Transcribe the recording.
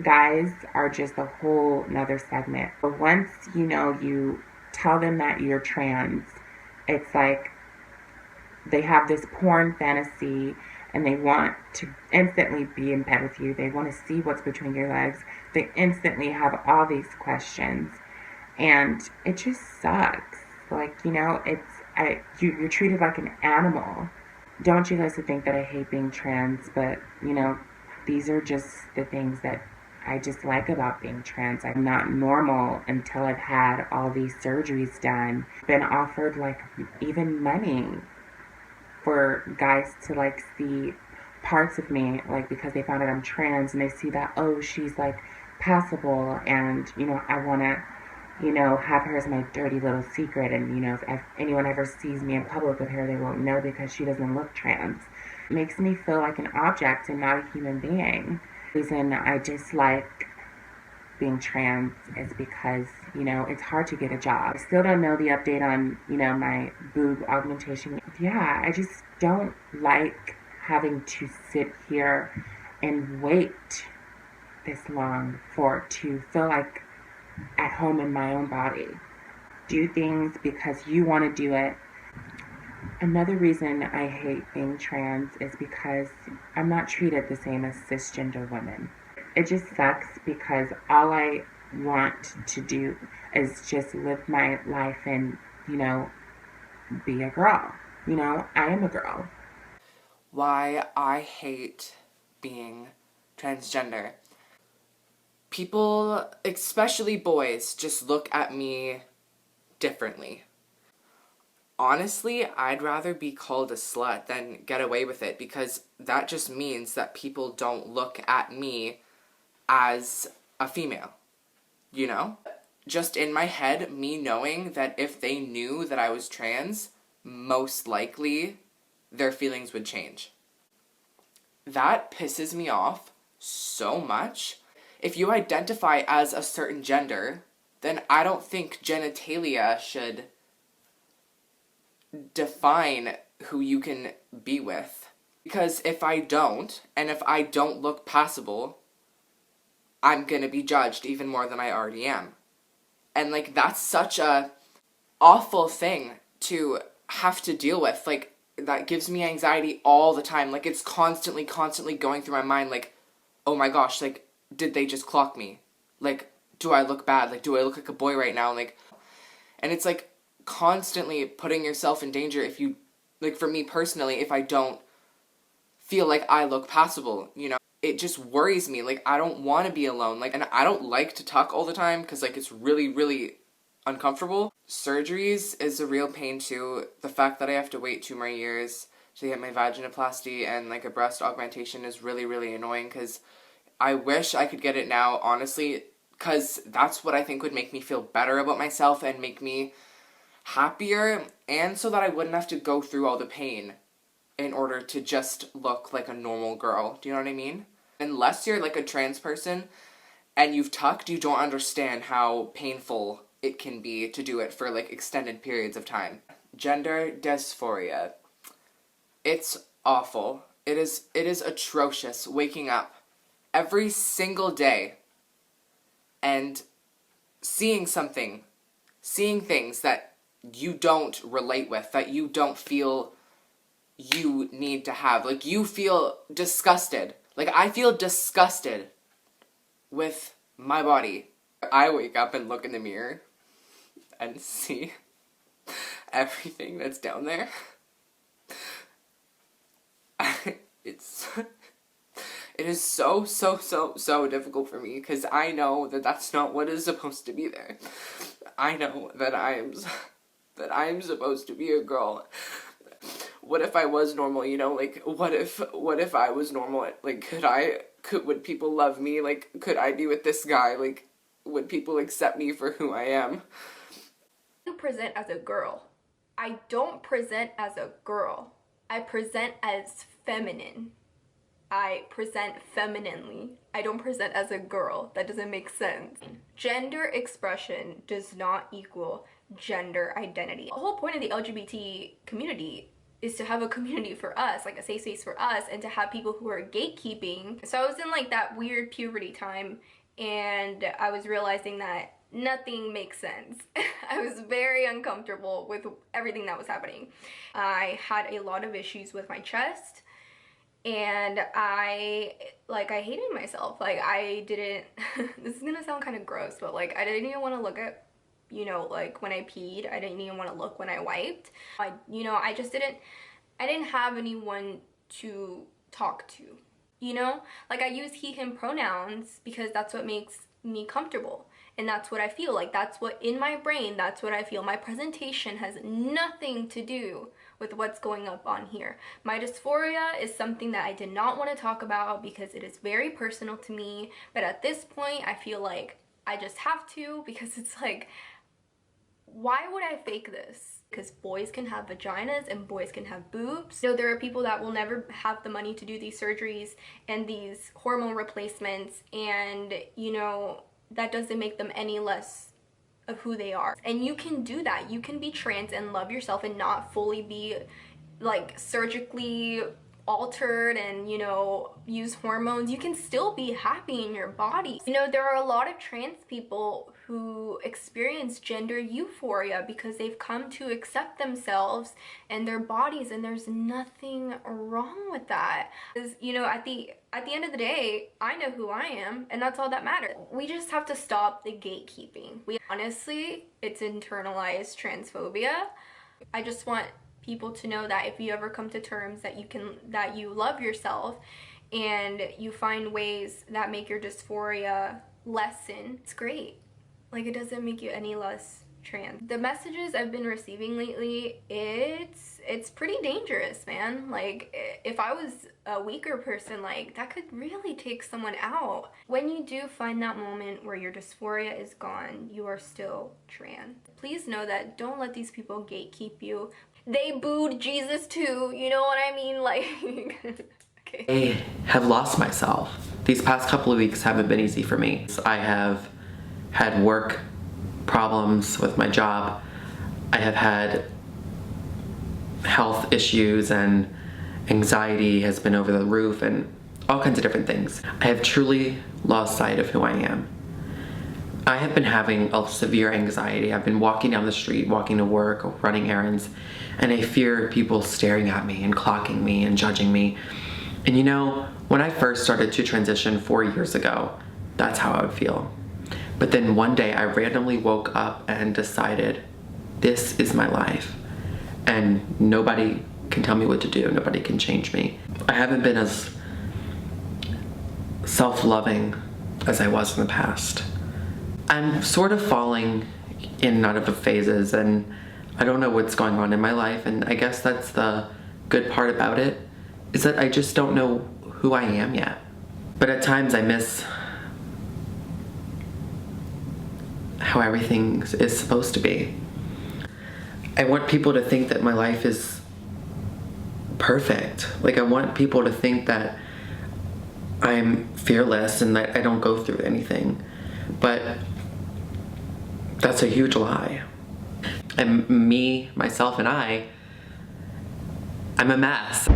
Guys are just a whole nother segment. But once you tell them that you're trans, it's like they have this porn fantasy and they want to instantly be in bed with you. They want to see what's between your legs. They instantly have all these questions. And it just sucks. Like, you're treated like an animal. Don't want you guys to think that I hate being trans, but, these are just the things that I just like about being trans. I'm not normal until I've had all these surgeries done. Been offered, like, even money for guys to, like, see parts of me, like, because they found out I'm trans and they see that, oh, she's, like, passable and, I want to, have her as my dirty little secret. And, if anyone ever sees me in public with her, they won't know because she doesn't look trans. It makes me feel like an object and not a human being. The reason I dislike being trans is because, it's hard to get a job. I still don't know the update on, my boob augmentation. Yeah, I just don't like having to sit here and wait this long to feel like at home in my own body. Do things because you want to do it. Another reason I hate being trans is because I'm not treated the same as cisgender women. It just sucks because all I want to do is just live my life and, be a girl. I am a girl. Why I hate being transgender. People, especially boys, just look at me differently. Honestly, I'd rather be called a slut than get away with it because that just means that people don't look at me as a female, Just in my head, me knowing that if they knew that I was trans, most likely their feelings would change. That pisses me off so much. If you identify as a certain gender, then I don't think genitalia should define who you can be with. Because if I don't, and if I don't look passable, I'm gonna be judged even more than I already am. And, like, that's such a awful thing to have to deal with. Like, that gives me anxiety all the time. Like, it's constantly going through my mind, like, oh my gosh, like, did they just clock me? Like, do I look bad? Like, do I look like a boy right now? Like, and it's, like, constantly putting yourself in danger if you, like, for me personally, if I don't feel like I look passable, It just worries me. Like, I don't want to be alone. Like, and I don't like to tuck all the time because, like, it's really, really uncomfortable. Surgeries is a real pain too. The fact that I have to wait 2 more years to get my vaginoplasty and, like, a breast augmentation is really, really annoying because I wish I could get it now, honestly, because that's what I think would make me feel better about myself and make me happier, and so that I wouldn't have to go through all the pain in order to just look like a normal girl. Do you know what I mean? Unless you're, like, a trans person and you've tucked, you don't understand how painful it can be to do it for, like, extended periods of time. Gender dysphoria. It's awful. It is atrocious waking up every single day and seeing things that you don't relate with, that you don't feel you need to have. Like, you feel disgusted. Like, I feel disgusted with my body. I wake up and look in the mirror and see everything that's down there. It is so difficult for me because I know that that's not what is supposed to be there. I know that I am supposed to be a girl. What if I was normal, like, what if I was normal? Like, would people love me? Like, could I be with this guy? Like, would people accept me for who I am? I present as a girl. I don't present as a girl. I present as feminine. I present femininely. I don't present as a girl. That doesn't make sense. Gender expression does not equal gender identity. The whole point of the LGBT community is to have a community for us, like a safe space for us, and to have people who are gatekeeping. So I was in like that weird puberty time, and I was realizing that nothing makes sense. I was very uncomfortable with everything that was happening. I had a lot of issues with my chest, and I hated myself. Like, I didn't, this is gonna sound kind of gross, but like, I didn't even want to look at, you know, like when I peed. I didn't even want to look when I wiped. I just didn't, I didn't have anyone to talk to, you know? Like, I use he, him pronouns because that's what makes me comfortable. And that's what I feel like. That's what, in my brain, that's what I feel. My presentation has nothing to do with what's going up on here. My dysphoria is something that I did not want to talk about because it is very personal to me. But at this point, I feel like I just have to, because it's like, why would I fake this? Because boys can have vaginas and boys can have boobs. So there are people that will never have the money to do these surgeries and these hormone replacements, and you know, that doesn't make them any less of who they are. And you can do that. You can be trans and love yourself and not fully be like surgically altered and, you know, use hormones. You can still be happy in your body. You know, there are a lot of trans people who experience gender euphoria because they've come to accept themselves and their bodies, and there's nothing wrong with that. Because, you know, at the end of the day, I know who I am, and that's all that matters. We just have to stop the gatekeeping. Honestly, it's internalized transphobia. I just want people to know that if you ever come to terms that you love yourself and you find ways that make your dysphoria lessen, it's great. Like, it doesn't make you any less trans. The messages I've been receiving lately, it's pretty dangerous, man. Like, if I was a weaker person, like, that could really take someone out. When you do find that moment where your dysphoria is gone, you are still trans. Please know that don't let these people gatekeep you. They booed Jesus too, you know what I mean? Like, okay. I have lost myself. These past couple of weeks haven't been easy for me. I have had work problems with my job. I have had health issues, and anxiety has been over the roof, and all kinds of different things. I have truly lost sight of who I am. I have been having a severe anxiety. I've been walking down the street, walking to work, or running errands, and I fear people staring at me and clocking me and judging me. And you know, when I first started to transition 4 years ago, that's how I would feel. But then one day I randomly woke up and decided, this is my life, and nobody can tell me what to do. Nobody can change me. I haven't been as self-loving as I was in the past. I'm sort of falling in and out of phases, and I don't know what's going on in my life, and I guess that's the good part about it, is that I just don't know who I am yet. But at times I miss how everything is supposed to be. I want people to think that my life is perfect. Like, I want people to think that I'm fearless and that I don't go through anything. But that's a huge lie. And me, myself, and I'm a mess.